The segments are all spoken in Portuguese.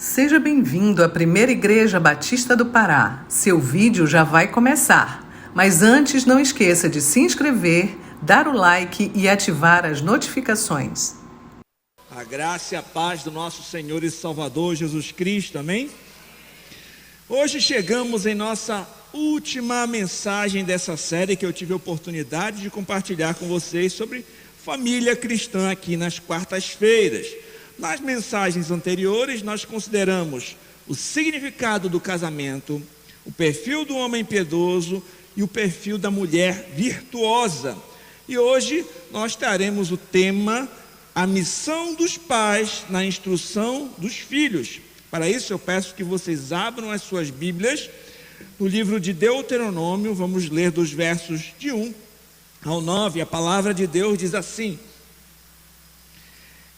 Seja bem-vindo à Primeira Igreja Batista do Pará. Seu vídeo já vai começar. Mas antes, não esqueça de se inscrever, dar o like e ativar as notificações. A graça e a paz do nosso Senhor e Salvador Jesus Cristo, amém? Hoje chegamos em nossa última mensagem dessa série que eu tive a oportunidade de compartilhar com vocês sobre família cristã aqui nas quartas-feiras. Nas mensagens anteriores, nós consideramos o significado do casamento, o perfil do homem piedoso e o perfil da mulher virtuosa. E hoje nós traremos o tema, a missão dos pais na instrução dos filhos. Para isso eu peço que vocês abram as suas Bíblias no livro de Deuteronômio. Vamos ler dos versos de 1 ao 9. A palavra de Deus diz assim: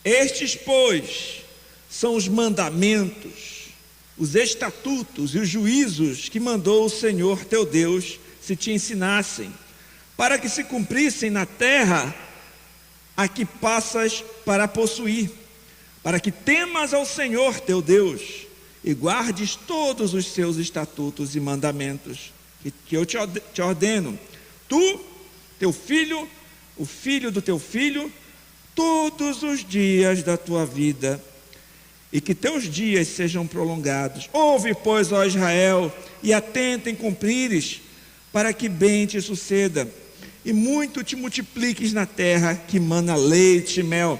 Estes, pois, são os mandamentos, os estatutos e os juízos que mandou o Senhor teu Deus se te ensinassem, para que se cumprissem na terra a que passas para possuir, para que temas ao Senhor teu Deus e guardes todos os seus estatutos e mandamentos que eu te ordeno, tu, teu filho, o filho do teu filho, todos os dias da tua vida, e que teus dias sejam prolongados. Ouve, pois, ó Israel, e atenta em cumprires, para que bem te suceda, e muito te multipliques na terra que mana leite e mel.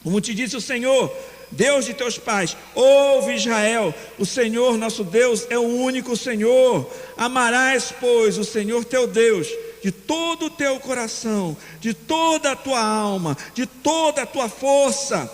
Como te disse o Senhor, Deus de teus pais, ouve Israel, o Senhor nosso Deus é o único Senhor. Amarás, pois, o Senhor teu Deus de todo o teu coração, de toda a tua alma, de toda a tua força.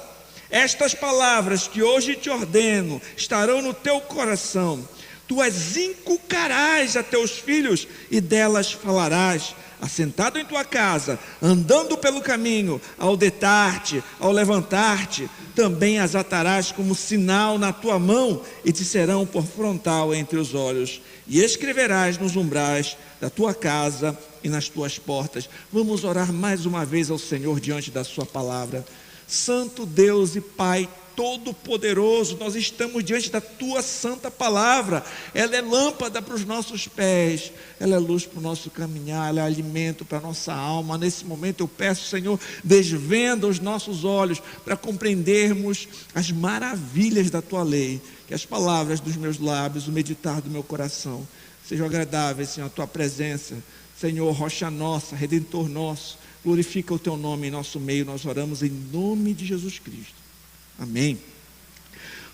Estas palavras que hoje te ordeno estarão no teu coração. Tu as inculcarás a teus filhos e delas falarás, assentado em tua casa, andando pelo caminho, ao deitar-te, ao levantar-te, também as atarás como sinal na tua mão e te serão por frontal entre os olhos, e escreverás nos umbrais da tua casa e nas tuas portas. Vamos orar mais uma vez ao Senhor diante da sua palavra. Santo Deus e Pai Todo-Poderoso, nós estamos diante da tua santa palavra. Ela é lâmpada para os nossos pés, ela é luz para o nosso caminhar, ela é alimento para a nossa alma. Nesse momento eu peço, Senhor, desvenda os nossos olhos para compreendermos as maravilhas da tua lei, que as palavras dos meus lábios, o meditar do meu coração sejam agradáveis, Senhor, a tua presença. Senhor, rocha nossa, redentor nosso, glorifica o teu nome em nosso meio. Nós oramos em nome de Jesus Cristo. Amém.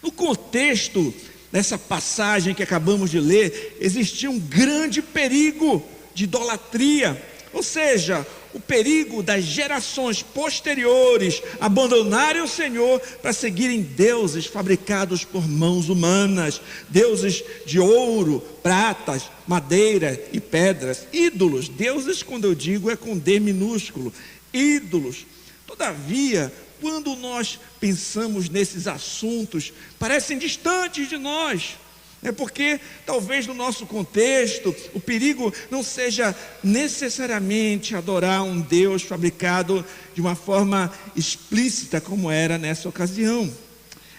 No contexto dessa passagem que acabamos de ler, existia um grande perigo de idolatria, ou seja, o perigo das gerações posteriores abandonarem o Senhor para seguirem deuses fabricados por mãos humanas, deuses de ouro, pratas, madeira e pedras, ídolos. Deuses, quando eu digo, é com D minúsculo, ídolos. Todavia, quando nós pensamos nesses assuntos, parecem distantes de nós. É porque talvez no nosso contexto o perigo não seja necessariamente adorar um Deus fabricado de uma forma explícita como era nessa ocasião.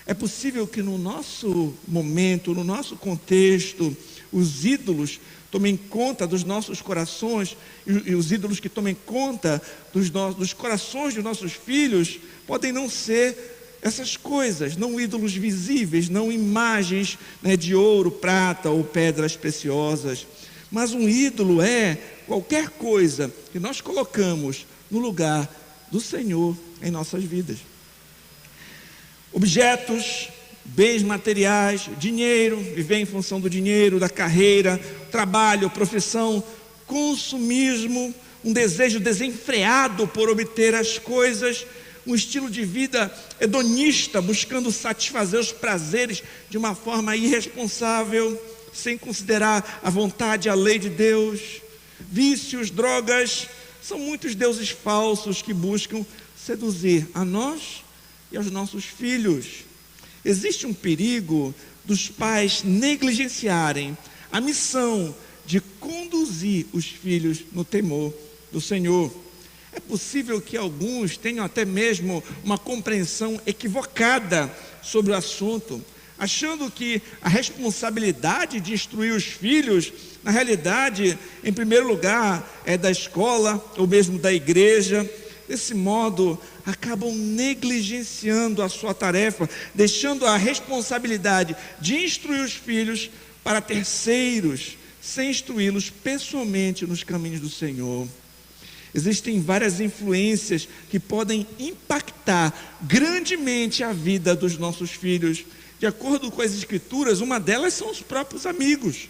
É possível que no nosso momento, no nosso contexto, os ídolos tomem conta dos nossos corações, e os ídolos que tomem conta dos corações dos nossos filhos podem não ser essas coisas, não ídolos visíveis, não imagens, de ouro, prata ou pedras preciosas, mas um ídolo é qualquer coisa que nós colocamos no lugar do Senhor em nossas vidas. Objetos, bens materiais, dinheiro, viver em função do dinheiro, da carreira, trabalho, profissão, consumismo, um desejo desenfreado por obter as coisas, um estilo de vida hedonista, buscando satisfazer os prazeres de uma forma irresponsável, sem considerar a vontade e a lei de Deus. Vícios, drogas, são muitos deuses falsos que buscam seduzir a nós e aos nossos filhos. Existe um perigo dos pais negligenciarem a missão de conduzir os filhos no temor do Senhor. É possível que alguns tenham até mesmo uma compreensão equivocada sobre o assunto, achando que a responsabilidade de instruir os filhos, na realidade, em primeiro lugar, é da escola ou mesmo da igreja. Desse modo, acabam negligenciando a sua tarefa, deixando a responsabilidade de instruir os filhos para terceiros, sem instruí-los pessoalmente nos caminhos do Senhor. Existem várias influências que podem impactar grandemente a vida dos nossos filhos. De acordo com as Escrituras, uma delas são os próprios amigos.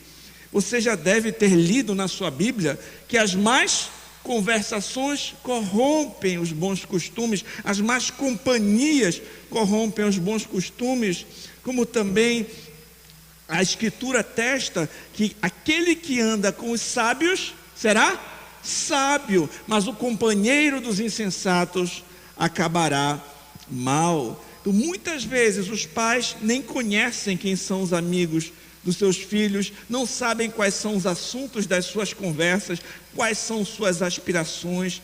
Você já deve ter lido na sua Bíblia que as más conversações corrompem os bons costumes, as más companhias corrompem os bons costumes, como também a Escritura atesta que aquele que anda com os sábios será sábio, mas o companheiro dos insensatos acabará mal. Então, muitas vezes os pais nem conhecem quem são os amigos dos seus filhos, não sabem quais são os assuntos das suas conversas, quais são suas aspirações.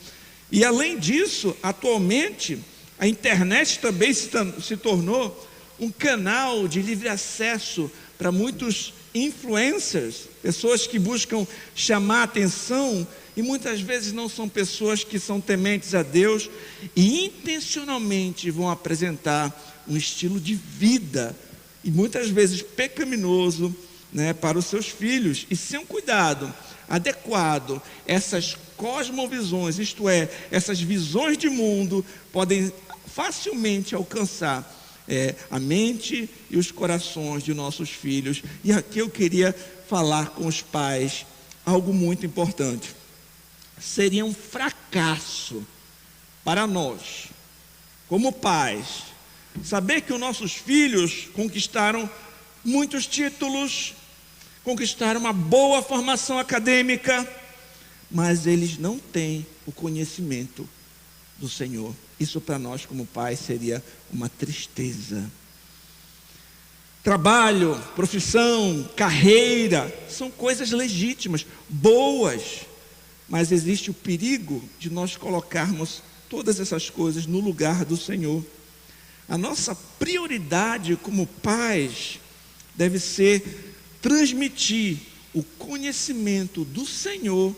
E além disso, atualmente a internet também se tornou um canal de livre acesso para muitos influencers, pessoas que buscam chamar a atenção, e muitas vezes não são pessoas que são tementes a Deus e intencionalmente vão apresentar um estilo de vida, e muitas vezes pecaminoso, para os seus filhos. E sem um cuidado adequado, essas cosmovisões, isto é, essas visões de mundo, podem facilmente alcançar a mente e os corações de nossos filhos. E aqui eu queria falar com os pais algo muito importante. Seria um fracasso para nós, como pais, saber que os nossos filhos conquistaram muitos títulos, conquistaram uma boa formação acadêmica, mas eles não têm o conhecimento do Senhor. Isso para nós como pais seria uma tristeza. Trabalho, profissão, carreira, são coisas legítimas, boas, mas existe o perigo de nós colocarmos todas essas coisas no lugar do Senhor. A nossa prioridade como pais deve ser transmitir o conhecimento do Senhor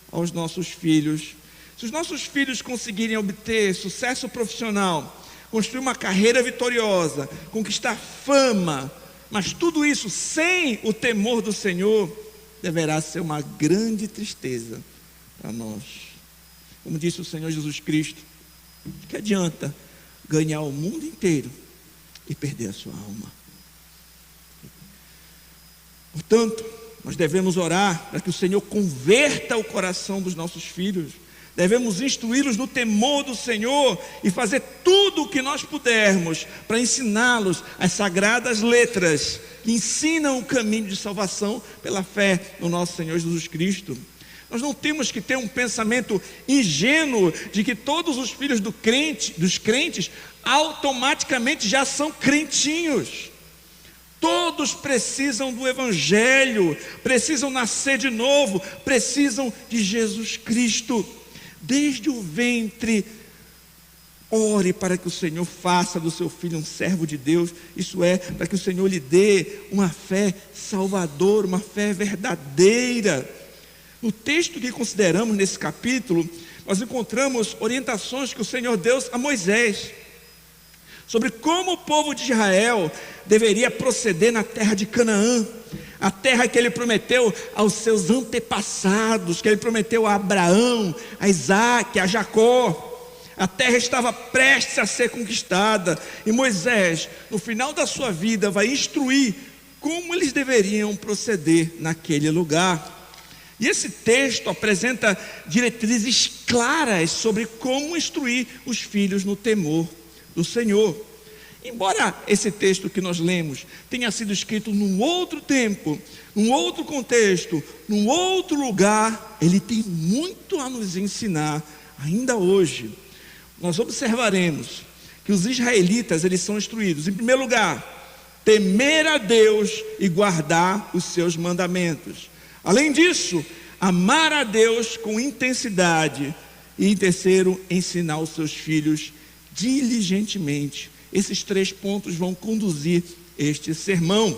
aos nossos filhos. Se os nossos filhos conseguirem obter sucesso profissional, construir uma carreira vitoriosa, conquistar fama, mas tudo isso sem o temor do Senhor, deverá ser uma grande tristeza para nós. Como disse o Senhor Jesus Cristo, que adianta ganhar o mundo inteiro e perder a sua alma? Portanto, nós devemos orar para que o Senhor converta o coração dos nossos filhos. Devemos instruí-los no temor do Senhor e fazer tudo o que nós pudermos para ensiná-los as sagradas letras que ensinam o caminho de salvação pela fé no nosso Senhor Jesus Cristo. Nós não temos que ter um pensamento ingênuo de que todos os filhos dos crentes automaticamente já são crentinhos. Todos precisam do Evangelho, precisam nascer de novo, precisam de Jesus Cristo. Desde o ventre, ore para que o Senhor faça do seu filho um servo de Deus, isso é, para que o Senhor lhe dê uma fé salvadora, uma fé verdadeira. No texto que consideramos nesse capítulo, nós encontramos orientações que o Senhor deu a Moisés, sobre como o povo de Israel deveria proceder na terra de Canaã, a terra que ele prometeu aos seus antepassados, que ele prometeu a Abraão, a Isaque, a Jacó. A terra estava prestes a ser conquistada, e Moisés, no final da sua vida, vai instruir como eles deveriam proceder naquele lugar. E esse texto apresenta diretrizes claras sobre como instruir os filhos no temor do Senhor. Embora esse texto que nós lemos tenha sido escrito num outro tempo, num outro contexto, num outro lugar, ele tem muito a nos ensinar ainda hoje. Nós observaremos que os israelitas, eles são instruídos, em primeiro lugar, temer a Deus e guardar os seus mandamentos. Além disso, amar a Deus com intensidade. E em terceiro, ensinar os seus filhos diligentemente Esses 3 pontos vão conduzir este sermão.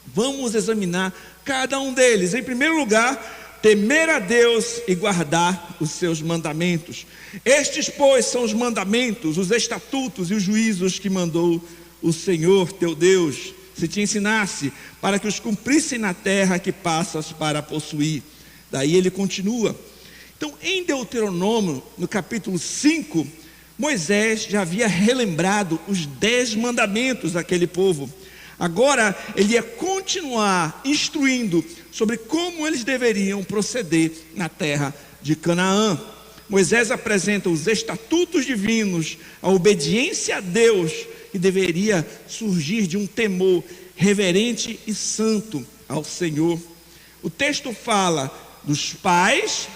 Vamos examinar cada um deles. Em primeiro lugar, temer a Deus e guardar os seus mandamentos. Estes, pois, são os mandamentos, os estatutos e os juízos que mandou o Senhor teu Deus, se te ensinasse, para que os cumprissem na terra que passas para possuir. Daí ele continua. Então, em Deuteronômio, no capítulo 5, Moisés já havia relembrado os 10 mandamentos daquele povo. Agora, ele ia continuar instruindo sobre como eles deveriam proceder na terra de Canaã. Moisés apresenta os estatutos divinos, a obediência a Deus, que deveria surgir de um temor reverente e santo ao Senhor. O texto fala dos pais,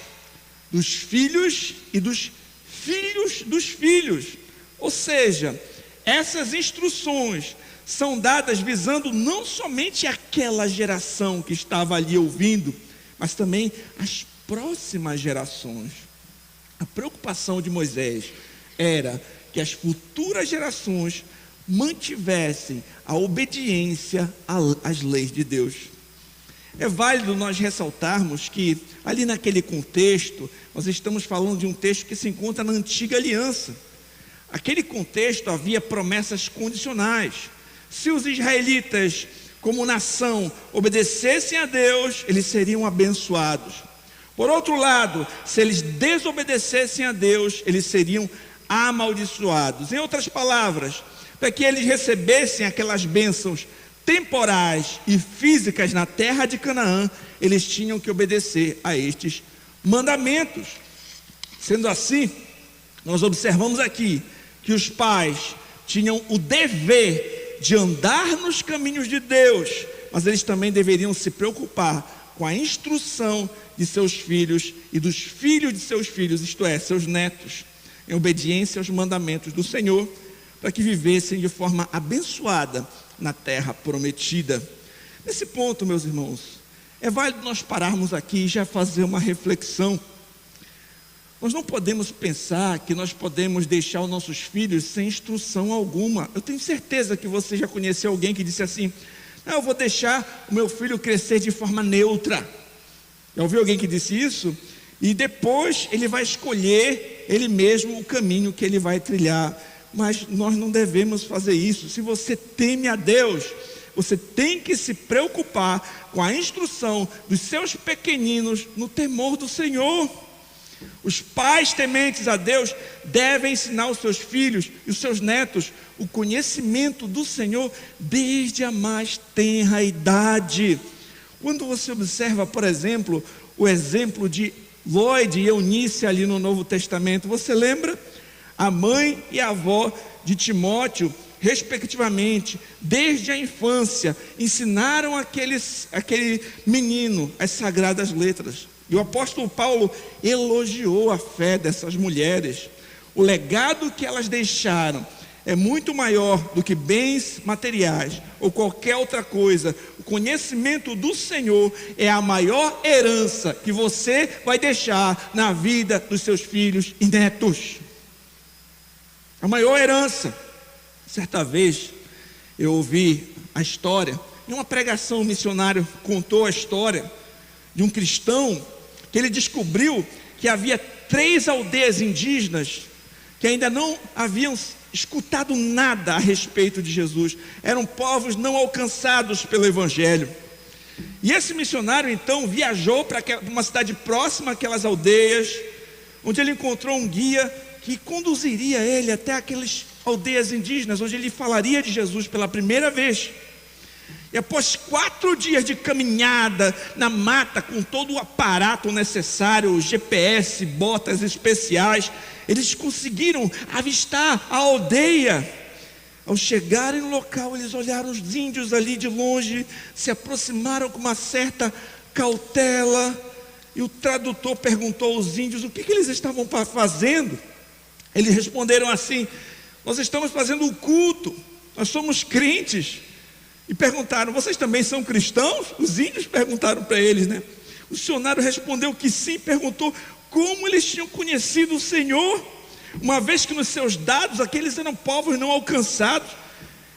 dos filhos e dos filhos dos filhos. Ou seja, essas instruções são dadas visando não somente aquela geração que estava ali ouvindo, mas também as próximas gerações. A preocupação de Moisés era que as futuras gerações mantivessem a obediência às leis de Deus. É válido nós ressaltarmos que ali naquele contexto, nós estamos falando de um texto que se encontra na antiga aliança. Aquele contexto havia promessas condicionais. Se os israelitas, como nação, obedecessem a Deus, eles seriam abençoados. Por outro lado, se eles desobedecessem a Deus, eles seriam amaldiçoados. Em outras palavras, para que eles recebessem aquelas bênçãos temporais e físicas na terra de Canaã, eles tinham que obedecer a estes mandamentos. Sendo assim, nós observamos aqui que os pais tinham o dever de andar nos caminhos de Deus, mas eles também deveriam se preocupar com a instrução de seus filhos e dos filhos de seus filhos, isto é, seus netos, em obediência aos mandamentos do Senhor, para que vivessem de forma abençoada na terra prometida. Nesse ponto, meus irmãos, é válido nós pararmos aqui e já fazer uma reflexão. Nós não podemos pensar que nós podemos deixar os nossos filhos sem instrução alguma. Eu tenho certeza que você já conheceu alguém que disse assim: não, eu vou deixar o meu filho crescer de forma neutra. Já ouviu alguém que disse isso? E depois ele vai escolher ele mesmo o caminho que ele vai trilhar. Mas nós não devemos fazer isso. Se você teme a Deus, você tem que se preocupar com a instrução dos seus pequeninos no temor do Senhor. Os pais tementes a Deus devem ensinar os seus filhos e os seus netos o conhecimento do Senhor desde a mais tenra idade. Quando você observa, por exemplo, o exemplo de Lloyd e Eunice ali no Novo Testamento, você lembra? A mãe e a avó de Timóteo, respectivamente, desde a infância, ensinaram aquele menino as sagradas letras. E o apóstolo Paulo elogiou a fé dessas mulheres. O legado que elas deixaram é muito maior do que bens materiais ou qualquer outra coisa. O conhecimento do Senhor é a maior herança que você vai deixar na vida dos seus filhos e netos. A maior herança. Certa vez eu ouvi a história, em uma pregação, um missionário contou a história de um cristão que ele descobriu que havia 3 aldeias indígenas que ainda não haviam escutado nada a respeito de Jesus. Eram povos não alcançados pelo Evangelho. E esse missionário então viajou para uma cidade próxima àquelas aldeias, onde ele encontrou um guia que conduziria ele até aquelas aldeias indígenas, onde ele falaria de Jesus pela primeira vez. E após 4 dias de caminhada na mata, com todo o aparato necessário, GPS, botas especiais, eles conseguiram avistar a aldeia. Ao chegarem no local, eles olharam os índios ali de longe, se aproximaram com uma certa cautela, e o tradutor perguntou aos índios o que eles estavam fazendo. Eles responderam assim: nós estamos fazendo um culto, nós somos crentes. E perguntaram: vocês também são cristãos? Os índios perguntaram para eles, né? O missionário respondeu que sim, perguntou como eles tinham conhecido o Senhor. uma vez que nos seus dados aqueles eram povos não alcançados.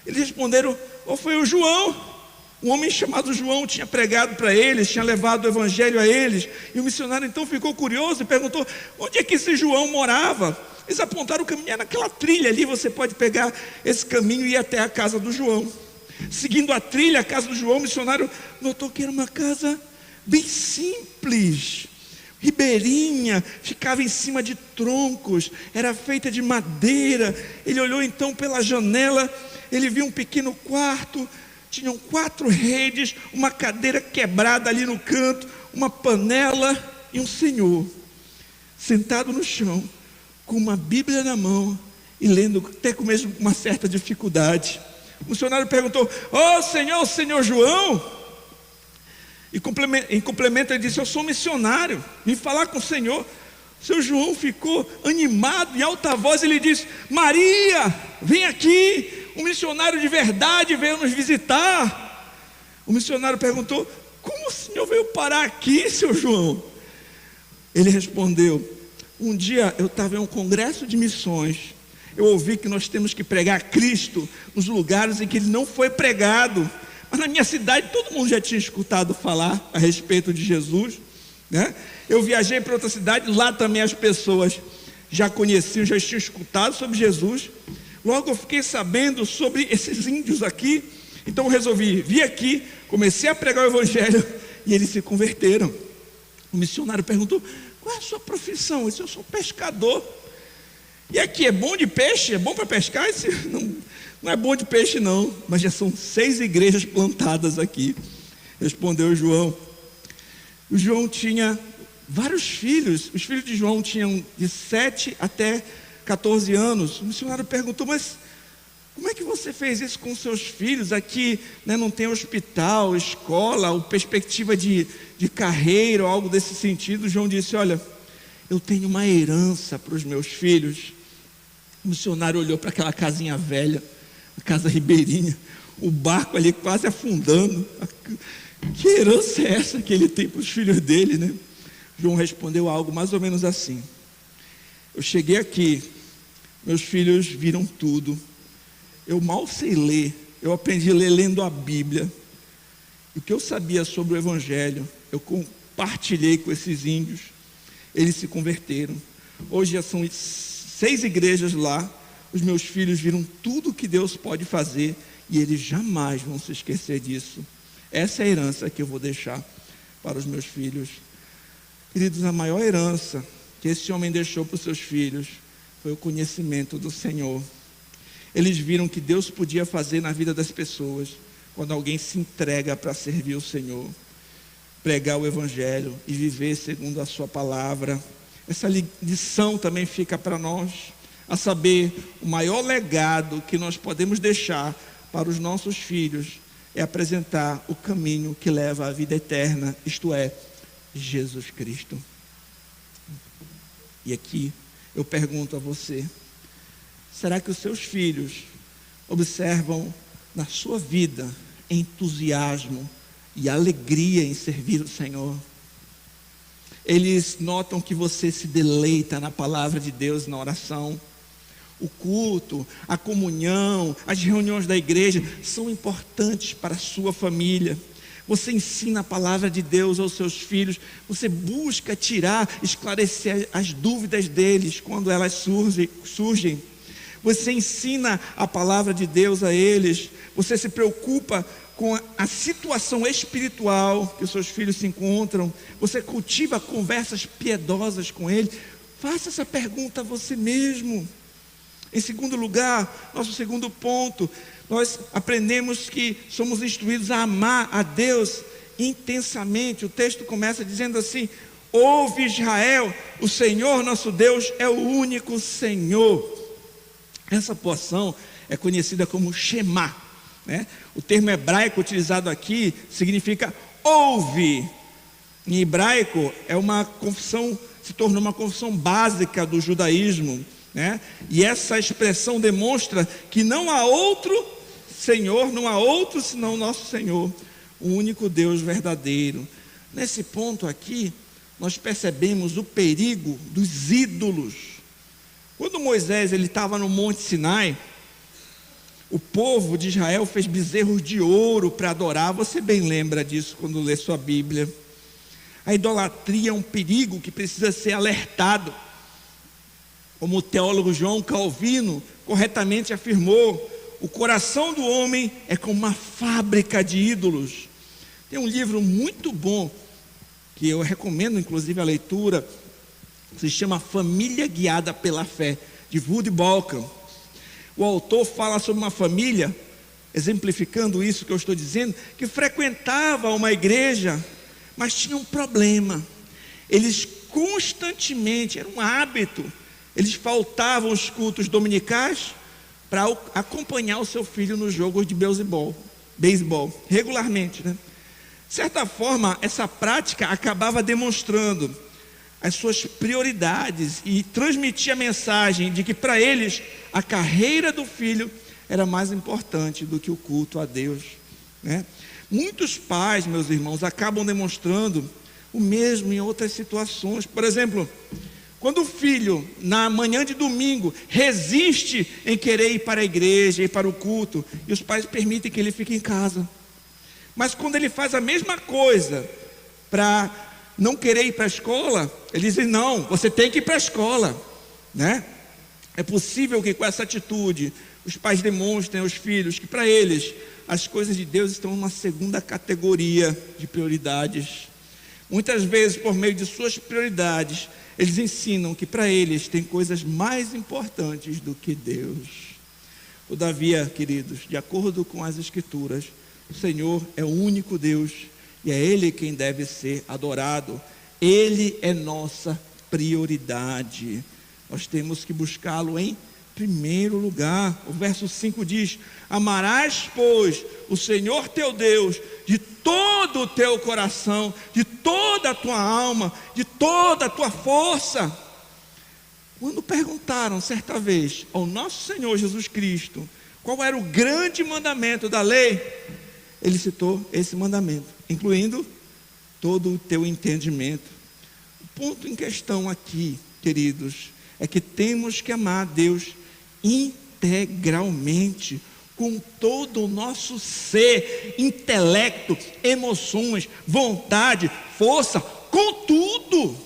Eles responderam: foi o João. Um homem chamado João tinha pregado para eles, tinha levado o evangelho a eles. E o missionário então ficou curioso e perguntou: onde é que esse João morava? Eles apontaram o caminho: é naquela trilha ali, você pode pegar esse caminho e ir até a casa do João. Seguindo a trilha, a casa do João, o missionário notou que era uma casa bem simples, ribeirinha, ficava em cima de troncos, era feita de madeira. Ele olhou então pela janela, ele viu um pequeno quarto, tinham 4 redes, uma cadeira quebrada ali no canto, uma panela e um senhor sentado no chão, com uma Bíblia na mão e lendo, até com mesmo uma certa dificuldade. O missionário perguntou: senhor João? E em complemento ele disse: eu sou missionário, vim falar com o senhor. O seu João ficou animado, em alta voz ele disse: Maria, vem aqui, um missionário de verdade veio nos visitar. O missionário perguntou: como o senhor veio parar aqui, seu João? Ele respondeu: um dia eu estava em um congresso de missões, eu ouvi que nós temos que pregar Cristo nos lugares em que Ele não foi pregado. Mas na minha cidade todo mundo já tinha escutado falar a respeito de Jesus, né? Eu viajei para outra cidade, lá também as pessoas já conheciam, já tinham escutado sobre Jesus. Logo eu fiquei sabendo sobre esses índios aqui, então eu resolvi vir aqui, comecei a pregar o evangelho e eles se converteram. O missionário perguntou: qual é a sua profissão? Eu disse: eu sou pescador. E aqui é bom de peixe? É bom para pescar? Não é bom de peixe não, mas já são 6 igrejas plantadas aqui, respondeu João. O João tinha vários filhos, os filhos de João tinham de 7 até 14 anos. O missionário perguntou: mas como é que você fez isso com seus filhos? Aqui, né, não tem hospital, escola, ou perspectiva de carreira, ou algo desse sentido. O João disse: olha, eu tenho uma herança para os meus filhos. O missionário olhou para aquela casinha velha, a casa ribeirinha, o barco ali quase afundando. Que herança é essa que ele tem para os filhos dele, né? João respondeu algo mais ou menos assim: eu cheguei aqui, meus filhos viram tudo, eu mal sei ler, eu aprendi a ler lendo a Bíblia, e o que eu sabia sobre o Evangelho, eu compartilhei com esses índios, eles se converteram. Hoje já são 6 igrejas lá, os meus filhos viram tudo que Deus pode fazer, e eles jamais vão se esquecer disso. Essa é a herança que eu vou deixar para os meus filhos. Queridos, a maior herança que esse homem deixou para os seus filhos foi o conhecimento do Senhor. Eles viram que Deus podia fazer na vida das pessoas quando alguém se entrega para servir o Senhor, pregar o Evangelho e viver segundo a sua palavra. Essa lição também fica para nós, a saber, o maior legado que nós podemos deixar para os nossos filhos é apresentar o caminho que leva à vida eterna, isto é, Jesus Cristo. E aqui eu pergunto a você: será que os seus filhos observam na sua vida entusiasmo e alegria em servir o Senhor? Eles notam que você se deleita na palavra de Deus, na oração. O culto, a comunhão, as reuniões da igreja são importantes para a sua família. Você ensina a palavra de Deus aos seus filhos. Você busca esclarecer as dúvidas deles quando elas surgem. Você ensina a palavra de Deus a eles. Você se preocupa com a situação espiritual que os seus filhos se encontram. Você cultiva conversas piedosas com eles. Faça essa pergunta a você mesmo. Em segundo lugar, nosso segundo ponto, nós aprendemos que somos instruídos a amar a Deus intensamente. O texto começa dizendo assim: ouve Israel, o Senhor nosso Deus é o único Senhor. Essa porção é conhecida como Shema, né? O termo hebraico utilizado aqui significa ouve. Em hebraico é uma confissão, se tornou uma confissão básica do judaísmo, né? E essa expressão demonstra que não há outro Senhor, não há outro senão o nosso Senhor, o único Deus verdadeiro. Nesse ponto aqui, nós percebemos o perigo dos ídolos. Quando Moisés estava no Monte Sinai, o povo de Israel fez bezerros de ouro para adorar. Você bem lembra disso quando lê sua Bíblia. A idolatria é um perigo que precisa ser alertado. Como o teólogo João Calvino corretamente afirmou, o coração do homem é como uma fábrica de ídolos. Tem um livro muito bom, que eu recomendo inclusive a leitura, se chama Família Guiada pela Fé, de Woody Balkan. O autor fala sobre uma família, exemplificando isso que eu estou dizendo, que frequentava uma igreja, mas tinha um problema. Eles constantemente, era um hábito, eles faltavam os cultos dominicais para acompanhar o seu filho nos jogos de beisebol, regularmente, né? De certa forma, essa prática acabava demonstrando as suas prioridades e transmitia a mensagem de que para eles a carreira do filho era mais importante do que o culto a Deus, né? Muitos pais, meus irmãos, acabam demonstrando o mesmo em outras situações. Por exemplo, quando o filho, na manhã de domingo, resiste em querer ir para a igreja, ir para o culto, e os pais permitem que ele fique em casa. Mas quando ele faz a mesma coisa para não querer ir para a escola, eles dizem: não, você tem que ir para a escola, né? É possível que com essa atitude os pais demonstrem aos filhos que para eles as coisas de Deus estão numa segunda categoria de prioridades. Muitas vezes, por meio de suas prioridades, eles ensinam que para eles tem coisas mais importantes do que Deus. Todavia, queridos, de acordo com as Escrituras, o Senhor é o único Deus e é Ele quem deve ser adorado. Ele é nossa prioridade. Nós temos que buscá-lo em primeiro lugar. O verso 5 diz: amarás, pois, o Senhor teu Deus de todo o teu coração, de toda a tua alma, de toda a tua força. Quando perguntaram certa vez ao nosso Senhor Jesus Cristo qual era o grande mandamento da lei, ele citou esse mandamento, incluindo todo o teu entendimento. O ponto em questão aqui, queridos, é que temos que amar a Deus integralmente, com todo o nosso ser, intelecto, emoções, vontade, força, com tudo.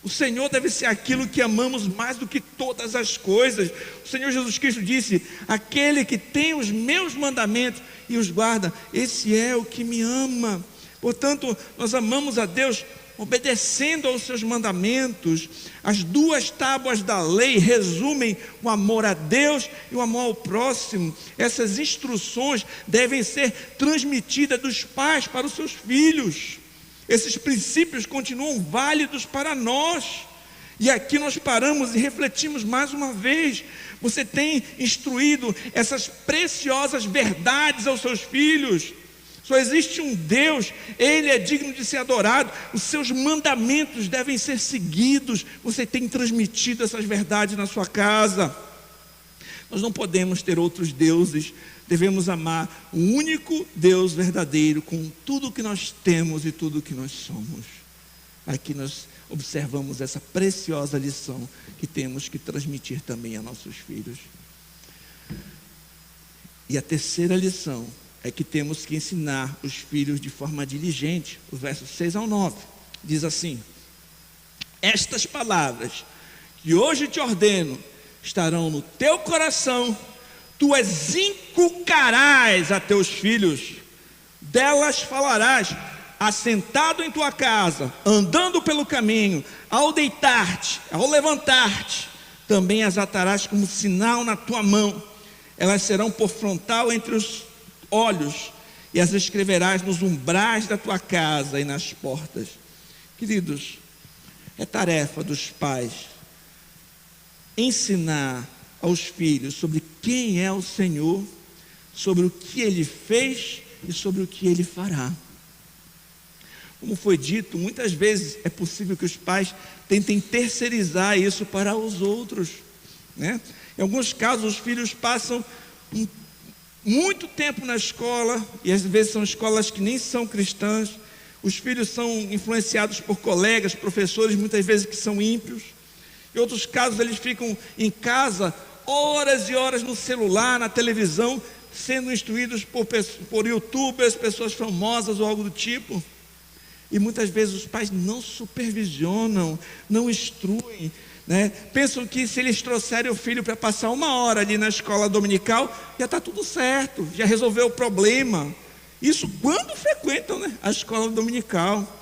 O Senhor deve ser aquilo que amamos mais do que todas as coisas. O Senhor Jesus Cristo disse: aquele que tem os meus mandamentos e os guarda, esse é o que me ama. Portanto, nós amamos a Deus obedecendo aos seus mandamentos. As duas tábuas da lei resumem o amor a Deus e o amor ao próximo. Essas instruções devem ser transmitidas dos pais para os seus filhos. Esses princípios continuam válidos para nós. E aqui nós paramos e refletimos mais uma vez. Você tem instruído essas preciosas verdades aos seus filhos? Só existe um Deus, Ele é digno de ser adorado, os seus mandamentos devem ser seguidos. Você tem transmitido essas verdades na sua casa. Nós não podemos ter outros deuses, devemos amar o único Deus verdadeiro com tudo que nós temos e tudo que nós somos. Aqui nós observamos essa preciosa lição que temos que transmitir também a nossos filhos. E a terceira lição é que temos que ensinar os filhos de forma diligente. O verso 6 ao 9 diz assim: estas palavras que hoje te ordeno estarão no teu coração, tu as inculcarás a teus filhos, delas falarás assentado em tua casa, andando pelo caminho, ao deitar-te, ao levantar-te, também as atarás como sinal na tua mão, elas serão por frontal entre os olhos, e as escreverás nos umbrais da tua casa e nas portas. Queridos, é tarefa dos pais ensinar aos filhos sobre quem é o Senhor, sobre o que Ele fez e sobre o que Ele fará. Como foi dito, muitas vezes é possível que os pais tentem terceirizar isso para os outros, né? Em alguns casos, os filhos passam muito tempo na escola, e às vezes são escolas que nem são cristãs. Os filhos são influenciados por colegas, professores, muitas vezes que são ímpios. Em Em outros casos, eles ficam em casa horas e horas no celular, na televisão, sendo instruídos por youtubers, pessoas famosas ou algo do tipo. E muitas vezes os pais não supervisionam, não instruem, né? Pensam que se eles trouxerem o filho para passar 1 hora ali na escola dominical, já está tudo certo, já resolveu o problema. Isso quando frequentam, né, a escola dominical.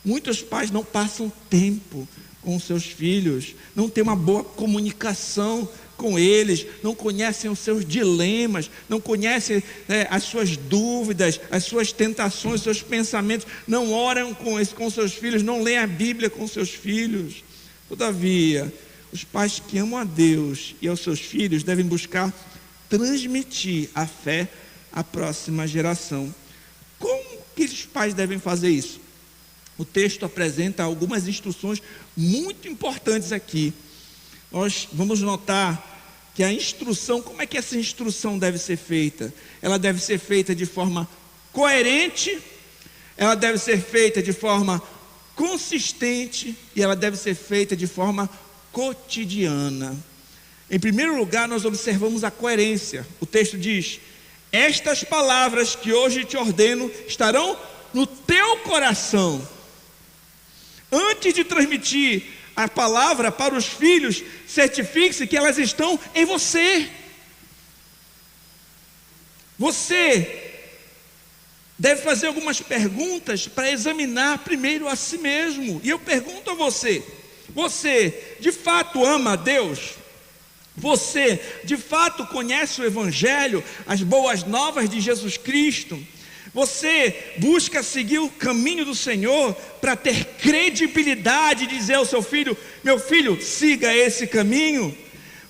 Muitos pais não passam tempo com seus filhos, não têm uma boa comunicação com eles, não conhecem os seus dilemas, não conhecem, né, as suas dúvidas, as suas tentações, os seus pensamentos, não oram com seus filhos, não leem a Bíblia com seus filhos. Todavia, os pais que amam a Deus e aos seus filhos devem buscar transmitir a fé à próxima geração. Como que os pais devem fazer isso? O texto apresenta algumas instruções muito importantes aqui. Nós vamos notar que a instrução, como é que essa instrução deve ser feita? Ela deve ser feita de forma coerente, ela deve ser feita de forma consistente e ela deve ser feita de forma cotidiana. Em primeiro lugar, nós observamos a coerência. O texto diz: estas palavras que hoje te ordeno estarão no teu coração. Antes de transmitir a palavra para os filhos, certifique-se que elas estão em você. Você deve fazer algumas perguntas para examinar primeiro a si mesmo. E eu pergunto a você: você de fato ama a Deus? Você de fato conhece o Evangelho, as boas novas de Jesus Cristo? Você busca seguir o caminho do Senhor para ter credibilidade e dizer ao seu filho: meu filho, siga esse caminho?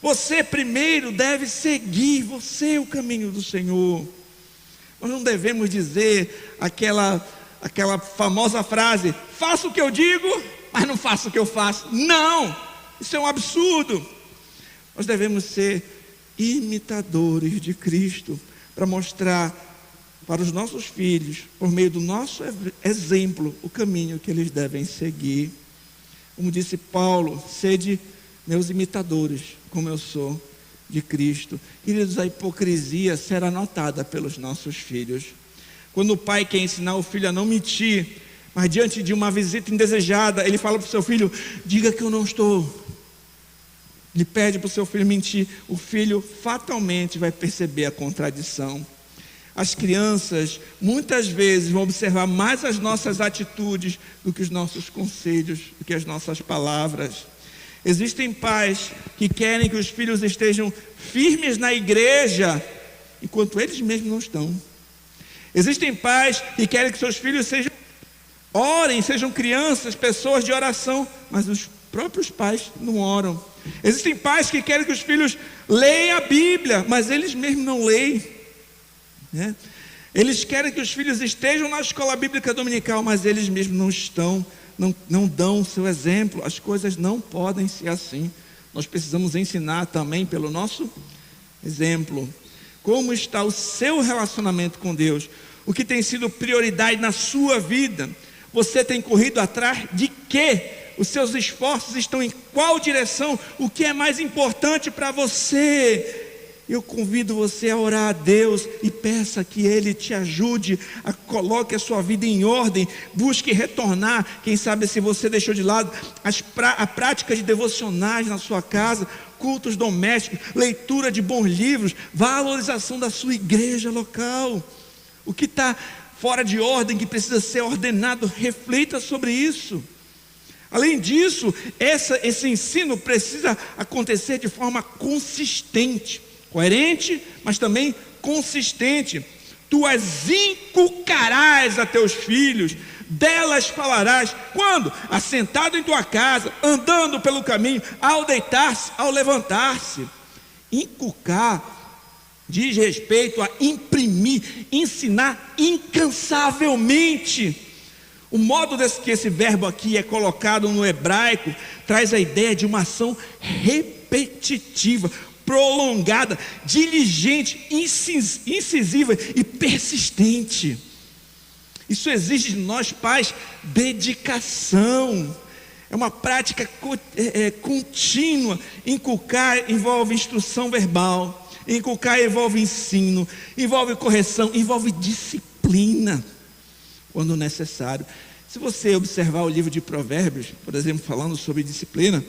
Você primeiro deve seguir o caminho do Senhor. Nós não devemos dizer aquela famosa frase: faça o que eu digo, mas não faça o que eu faço. Não, isso é um absurdo. Nós devemos ser imitadores de Cristo, para mostrar para os nossos filhos, por meio do nosso exemplo, o caminho que eles devem seguir. Como disse Paulo: sede meus imitadores, como eu sou de Cristo. Queridos, a hipocrisia será notada pelos nossos filhos. Quando o pai quer ensinar o filho a não mentir, mas diante de uma visita indesejada, ele fala para o seu filho: diga que eu não estou. Ele pede para o seu filho mentir. O filho fatalmente vai perceber a contradição. As crianças muitas vezes vão observar mais as nossas atitudes do que os nossos conselhos, do que as nossas palavras. Existem pais que querem que os filhos estejam firmes na igreja, enquanto eles mesmos não estão. Existem pais que querem que seus filhos orem, sejam crianças, pessoas de oração, mas os próprios pais não oram. Existem pais que querem que os filhos leiam a Bíblia, mas eles mesmos não leem. Eles querem que os filhos estejam na escola bíblica dominical, mas eles mesmos não estão, não dão o seu exemplo. As coisas não podem ser assim. Nós precisamos ensinar também pelo nosso exemplo. Como está o seu relacionamento com Deus? O que tem sido prioridade na sua vida? Você tem corrido atrás de quê? Os seus esforços estão em qual direção? O que é mais importante para você? Eu convido você a orar a Deus e peça que Ele te ajude, coloque a sua vida em ordem, busque retornar. Quem sabe, se você deixou de lado a prática de devocionais na sua casa, cultos domésticos, leitura de bons livros, valorização da sua igreja local. O que está fora de ordem, que precisa ser ordenado, reflita sobre isso. Além disso, esse ensino precisa acontecer de forma consistente, coerente, mas também consistente. Tu as inculcarás a teus filhos, delas falarás. Quando? Assentado em tua casa, andando pelo caminho, ao deitar-se, ao levantar-se. Inculcar diz respeito a imprimir, ensinar incansavelmente. O modo que esse verbo aqui é colocado no hebraico traz a ideia de uma ação repetitiva, prolongada, diligente, incisiva e persistente. Isso exige de nós, pais, dedicação. É uma prática contínua. Inculcar envolve instrução verbal, inculcar envolve ensino, envolve correção, envolve disciplina, quando necessário. Se você observar o livro de Provérbios, por exemplo, falando sobre disciplina,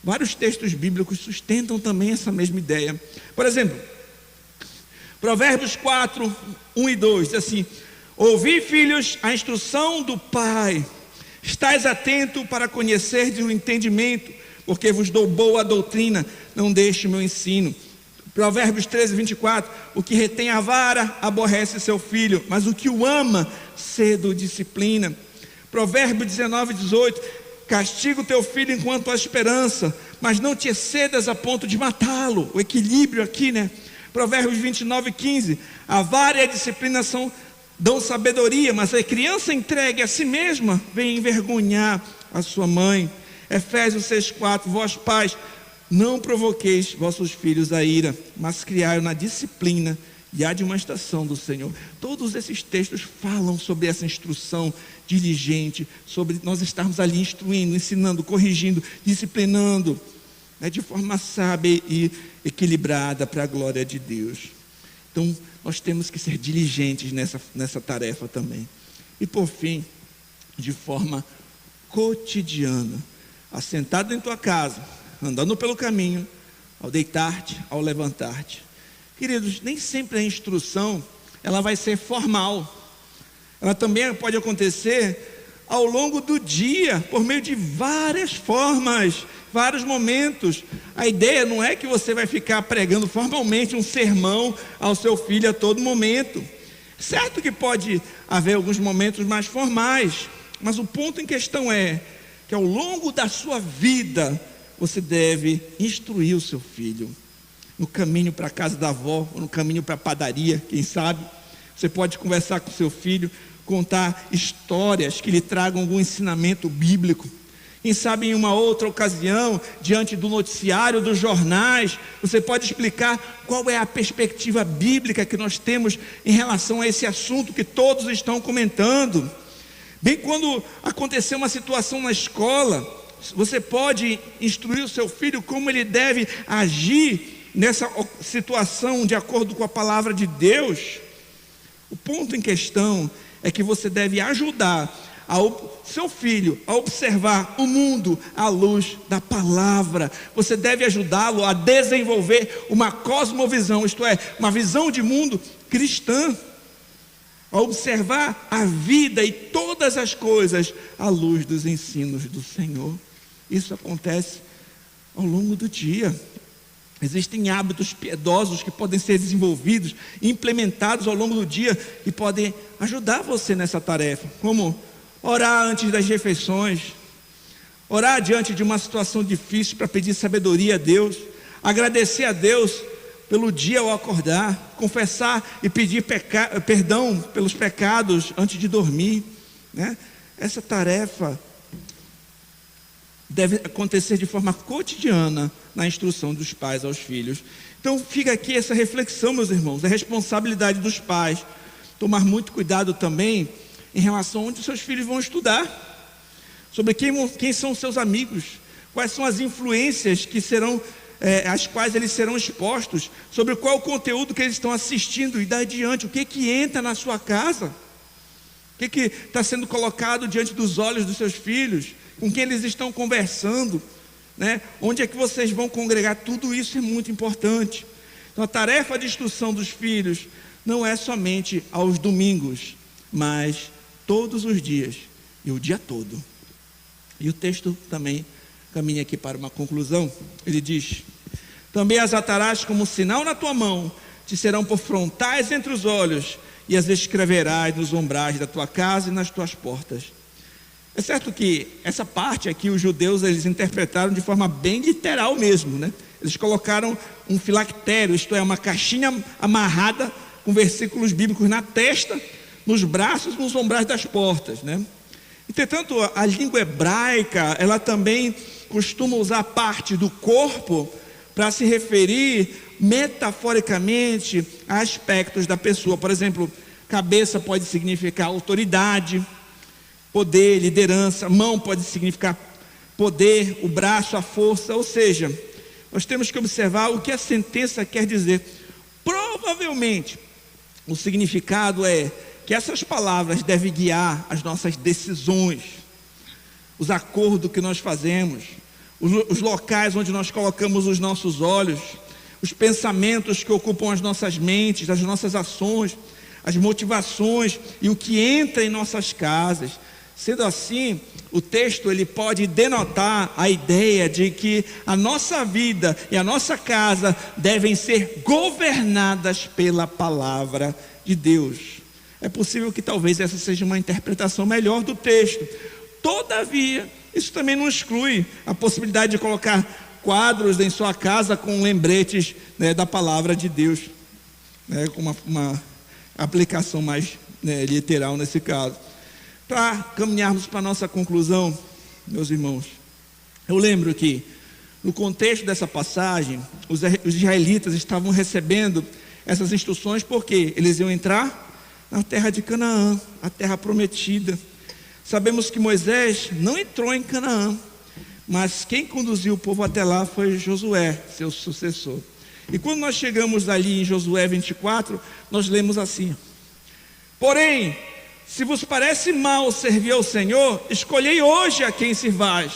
vários textos bíblicos sustentam também essa mesma ideia. Por exemplo, Provérbios 4, 1 e 2, diz assim: ouvi, filhos, a instrução do Pai, estais atento para conhecer o entendimento, porque vos dou boa doutrina, não deixe o meu ensino. Provérbios 13, 24, o que retém a vara aborrece seu filho, mas o que o ama, cedo o disciplina. Provérbios 19, 18, castiga o teu filho enquanto há esperança, mas não te excedas a ponto de matá-lo. O equilíbrio aqui, né? Provérbios 29, 15, a vara e a disciplina dão sabedoria, mas a criança entregue a si mesma vem envergonhar a sua mãe. Efésios 6, 4, vós pais, não provoqueis vossos filhos a ira, mas criai-o na disciplina e a admoestação do Senhor. Todos esses textos falam sobre essa instrução diligente, sobre nós estarmos ali instruindo, ensinando, corrigindo, disciplinando, né, de forma sábia e equilibrada para a glória de Deus. Então, nós temos que ser diligentes nessa tarefa também. E por fim, de forma cotidiana, assentado em tua casa, andando pelo caminho, ao deitar-te, ao levantar-te. Queridos, nem sempre a instrução ela vai ser formal. Ela também pode acontecer ao longo do dia, por meio de várias formas, vários momentos. A ideia não é que você vai ficar pregando formalmente um sermão ao seu filho a todo momento. Certo que pode haver alguns momentos mais formais, mas o ponto em questão é que ao longo da sua vida, você deve instruir o seu filho. No caminho para a casa da avó, ou no caminho para a padaria, quem sabe, você pode conversar com o seu filho, contar histórias que lhe tragam algum ensinamento bíblico. Quem sabe em uma outra ocasião, diante do noticiário, dos jornais, você pode explicar qual é a perspectiva bíblica que nós temos em relação a esse assunto que todos estão comentando. Bem, quando acontecer uma situação na escola, você pode instruir o seu filho como ele deve agir nessa situação de acordo com a palavra de Deus. O ponto em questão é que você deve ajudar seu filho a observar o mundo à luz da palavra. Você deve ajudá-lo a desenvolver uma cosmovisão, isto é, uma visão de mundo cristã, a observar a vida e todas as coisas à luz dos ensinos do Senhor. Isso acontece ao longo do dia. Existem hábitos piedosos que podem ser desenvolvidos, implementados ao longo do dia e podem ajudar você nessa tarefa, como orar antes das refeições, orar diante de uma situação difícil para pedir sabedoria a Deus, agradecer a Deus pelo dia ao acordar, confessar e pedir perdão pelos pecados antes de dormir, né? Essa tarefa deve acontecer de forma cotidiana na instrução dos pais aos filhos. Então fica aqui essa reflexão, meus irmãos, é responsabilidade dos pais tomar muito cuidado também em relação a onde seus filhos vão estudar, sobre quem são seus amigos, quais são as influências que serão, às quais eles serão expostos, sobre qual o conteúdo que eles estão assistindo e daí adiante, o que entra na sua casa, o que está sendo colocado diante dos olhos dos seus filhos, com quem eles estão conversando, né? Onde é que vocês vão congregar? Tudo isso é muito importante. Então a tarefa de instrução dos filhos não é somente aos domingos, mas todos os dias e o dia todo. E o texto também caminha aqui para uma conclusão. Ele diz: também as atarás como sinal na tua mão, te serão por frontais entre os olhos, e as escreverás nos umbrais da tua casa e nas tuas portas. É certo que essa parte aqui os judeus eles interpretaram de forma bem literal mesmo, né? Eles colocaram um filactério, isto é, uma caixinha amarrada com versículos bíblicos na testa, nos braços, nos umbrais das portas, né? Entretanto, a língua hebraica, ela também costuma usar parte do corpo para se referir metaforicamente a aspectos da pessoa. Por exemplo, cabeça pode significar autoridade, poder, liderança. Mão pode significar poder, o braço, a força. Ou seja, nós temos que observar o que a sentença quer dizer. Provavelmente, o significado é que essas palavras devem guiar as nossas decisões, os acordos que nós fazemos, os locais onde nós colocamos os nossos olhos, os pensamentos que ocupam as nossas mentes, as nossas ações, as motivações e o que entra em nossas casas. Sendo assim, o texto ele pode denotar a ideia de que a nossa vida e a nossa casa devem ser governadas pela palavra de Deus. É possível que talvez essa seja uma interpretação melhor do texto. Todavia, isso também não exclui a possibilidade de colocar quadros em sua casa com lembretes, da palavra de Deus, com uma aplicação mais, literal nesse caso. Para caminharmos para a nossa conclusão, meus irmãos, eu lembro que no contexto dessa passagem, os israelitas estavam recebendo essas instruções porque eles iam entrar na terra de Canaã, a terra prometida. Sabemos que Moisés não entrou em Canaã, mas quem conduziu o povo até lá foi Josué, seu sucessor. E quando nós chegamos ali em Josué 24, nós lemos assim: porém, se vos parece mal servir ao Senhor, escolhei hoje a quem sirvais.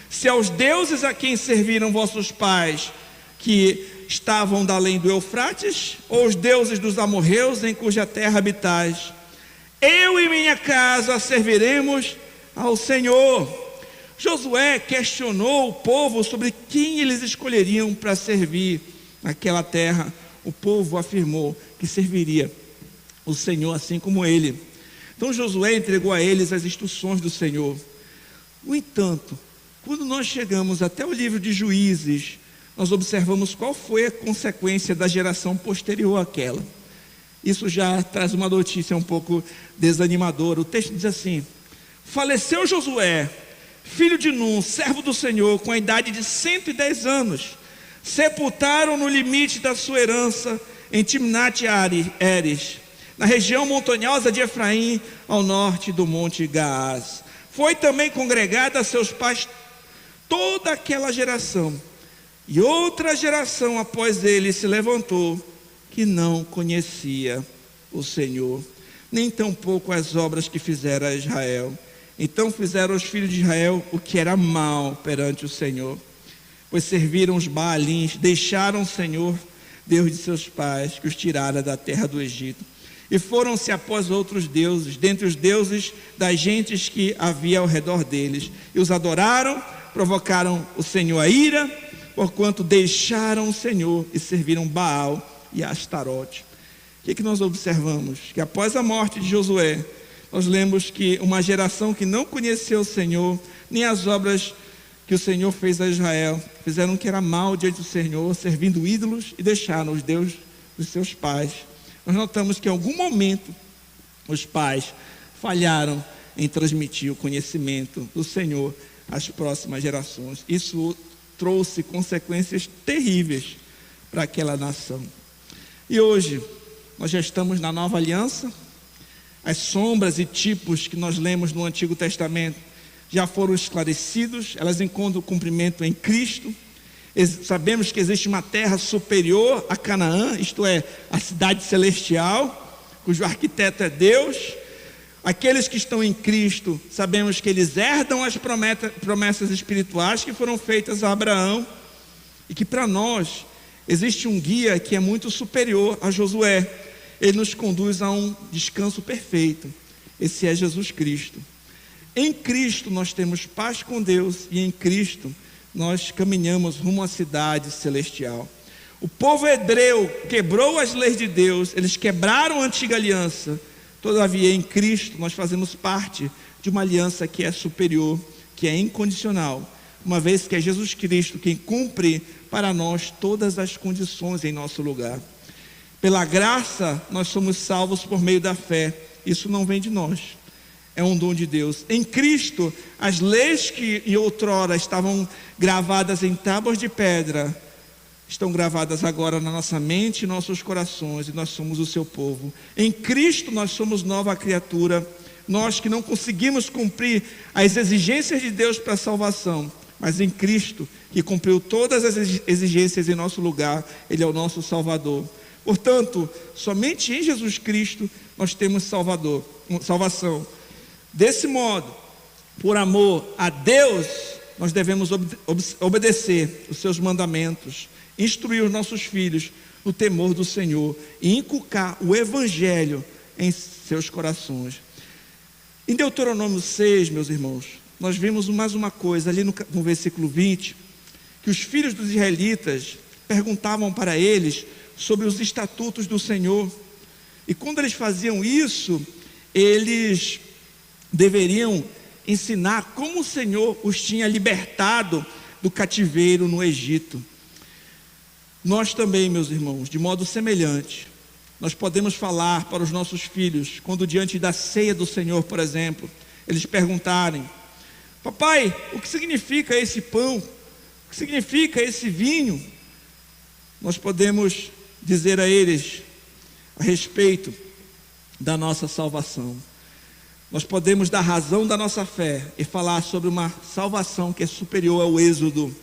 Se aos deuses a quem serviram vossos pais, que estavam da além do Eufrates, ou os deuses dos amorreus em cuja terra habitais, eu e minha casa serviremos ao Senhor. Josué questionou o povo sobre quem eles escolheriam para servir naquela terra. O povo afirmou que serviria o Senhor assim como ele. Então Josué entregou a eles as instruções do Senhor. No entanto, quando nós chegamos até o livro de Juízes, nós observamos qual foi a consequência da geração posterior àquela. Isso já traz uma notícia um pouco desanimadora. O texto diz assim: faleceu Josué, filho de Nun, servo do Senhor, com a idade de 110 anos. Sepultaram no limite da sua herança em Timnat-Heres, na região montanhosa de Efraim, ao norte do monte Gaás. Foi também congregada a seus pais toda aquela geração, e outra geração após ele se levantou, que não conhecia o Senhor, nem tampouco as obras que fizera a Israel. Então fizeram os filhos de Israel o que era mal perante o Senhor, pois serviram os Baalins, deixaram o Senhor, Deus de seus pais, que os tirara da terra do Egito, e foram-se após outros deuses, dentre os deuses das gentes que havia ao redor deles, e os adoraram, provocaram o Senhor a ira, porquanto deixaram o Senhor e serviram Baal e Astarote. O que nós observamos? Que após a morte de Josué, nós lemos que uma geração que não conheceu o Senhor, nem as obras que o Senhor fez a Israel, fizeram o que era mal diante do Senhor, servindo ídolos, e deixaram os deuses dos seus pais. Nós notamos que em algum momento os pais falharam em transmitir o conhecimento do Senhor às próximas gerações. Isso trouxe consequências terríveis para aquela nação. E hoje nós já estamos na nova aliança. As sombras e tipos que nós lemos no Antigo Testamento já foram esclarecidos, elas encontram cumprimento em Cristo. Sabemos que existe uma terra superior a Canaã, isto é, a cidade celestial, cujo arquiteto é Deus. Aqueles que estão em Cristo, sabemos que eles herdam as promessas espirituais que foram feitas a Abraão, e que para nós existe um guia que é muito superior a Josué. Ele nos conduz a um descanso perfeito. Esse é Jesus Cristo. Em Cristo nós temos paz com Deus, e em Cristo nós caminhamos rumo à cidade celestial. O povo hebreu quebrou as leis de Deus, eles quebraram a antiga aliança. Todavia, em Cristo nós fazemos parte de uma aliança que é superior, que é incondicional, uma vez que é Jesus Cristo quem cumpre para nós todas as condições em nosso lugar. Pela graça nós somos salvos por meio da fé. Isso não vem de nós, é um dom de Deus. Em Cristo, as leis que outrora estavam gravadas em tábuas de pedra estão gravadas agora na nossa mente e nossos corações, e nós somos o seu povo. Em Cristo nós somos nova criatura, nós que não conseguimos cumprir as exigências de Deus para a salvação, mas em Cristo, que cumpriu todas as exigências em nosso lugar, Ele é o nosso Salvador. Portanto, somente em Jesus Cristo nós temos salvação. Desse modo, por amor a Deus, nós devemos obedecer os seus mandamentos, instruir os nossos filhos no temor do Senhor e inculcar o Evangelho em seus corações. Em Deuteronômio 6, meus irmãos, nós vimos mais uma coisa ali no versículo 20, que os filhos dos israelitas perguntavam para eles sobre os estatutos do Senhor, e quando eles faziam isso, eles deveriam ensinar como o Senhor os tinha libertado do cativeiro no Egito. Nós também, meus irmãos, de modo semelhante, nós podemos falar para os nossos filhos, quando diante da ceia do Senhor, por exemplo, eles perguntarem: papai, o que significa esse pão? O que significa esse vinho? Nós podemos dizer a eles a respeito da nossa salvação. Nós podemos dar razão da nossa fé e falar sobre uma salvação que é superior ao êxodo.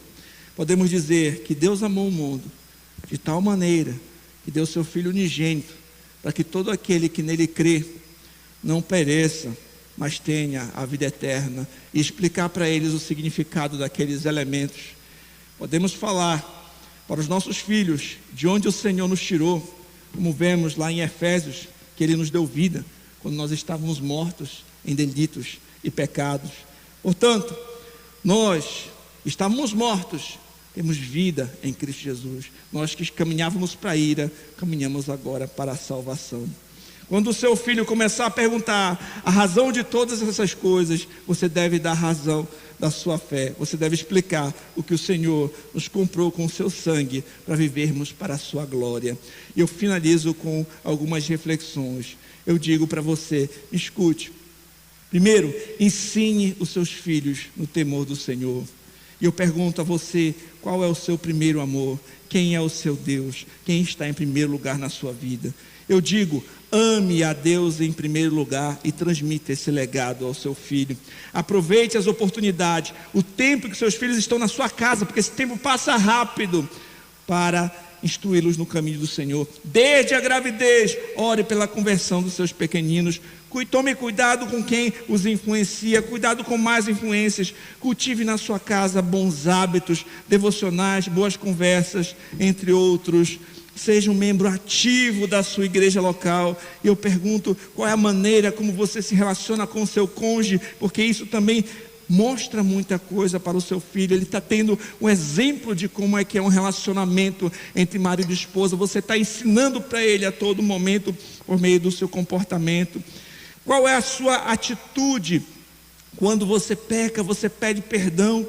Podemos dizer que Deus amou o mundo de tal maneira que deu seu Filho unigênito, para que todo aquele que nele crê não pereça, mas tenha a vida eterna, e explicar para eles o significado daqueles elementos. Podemos falar para os nossos filhos de onde o Senhor nos tirou, como vemos lá em Efésios, que Ele nos deu vida quando nós estávamos mortos em delitos e pecados. Portanto, nós estávamos mortos, temos vida em Cristo Jesus. Nós que caminhávamos para a ira, caminhamos agora para a salvação. Quando o seu filho começar a perguntar a razão de todas essas coisas, você deve dar razão da sua fé. Você deve explicar o que o Senhor nos comprou com o seu sangue para vivermos para a sua glória. E eu finalizo com algumas reflexões. Eu digo para você, escute. Primeiro, ensine os seus filhos no temor do Senhor. E eu pergunto a você, qual é o seu primeiro amor? Quem é o seu Deus? Quem está em primeiro lugar na sua vida? Eu digo, ame a Deus em primeiro lugar e transmita esse legado ao seu filho. Aproveite as oportunidades, o tempo que seus filhos estão na sua casa, porque esse tempo passa rápido, para instruí-los no caminho do Senhor. Desde a gravidez, ore pela conversão dos seus pequeninos. Tome cuidado com quem os influencia, cuidado com más influências. Cultive na sua casa bons hábitos, devocionais, boas conversas, entre outros. Seja um membro ativo da sua igreja local. E eu pergunto, qual é a maneira como você se relaciona com o seu cônjuge, porque isso também mostra muita coisa para o seu filho. Ele está tendo um exemplo de como é que é um relacionamento entre marido e esposa. Você está ensinando para ele a todo momento por meio do seu comportamento. Qual é a sua atitude quando você peca, você pede perdão?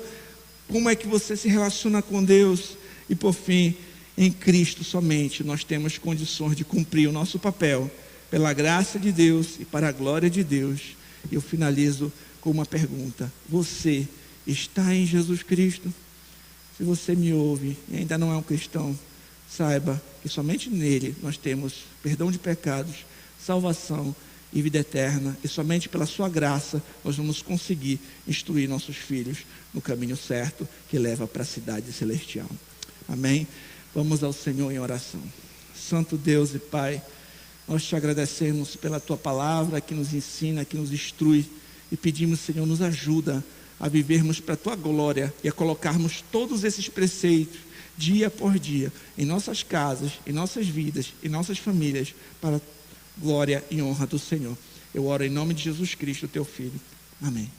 Como é que você se relaciona com Deus? E por fim, em Cristo somente nós temos condições de cumprir o nosso papel, pela graça de Deus e para a glória de Deus. E eu finalizo com uma pergunta: você está em Jesus Cristo? Se você me ouve e ainda não é um cristão, saiba que somente nele nós temos perdão de pecados, salvação e vida eterna, e somente pela sua graça nós vamos conseguir instruir nossos filhos no caminho certo que leva para a cidade celestial. Amém? Vamos ao Senhor em oração. Santo Deus e Pai, nós te agradecemos pela tua palavra que nos ensina, que nos instrui, e pedimos, Senhor, nos ajuda a vivermos para a tua glória e a colocarmos todos esses preceitos dia por dia em nossas casas, em nossas vidas, em nossas famílias, para a glória e honra do Senhor. Eu oro em nome de Jesus Cristo, teu Filho. Amém.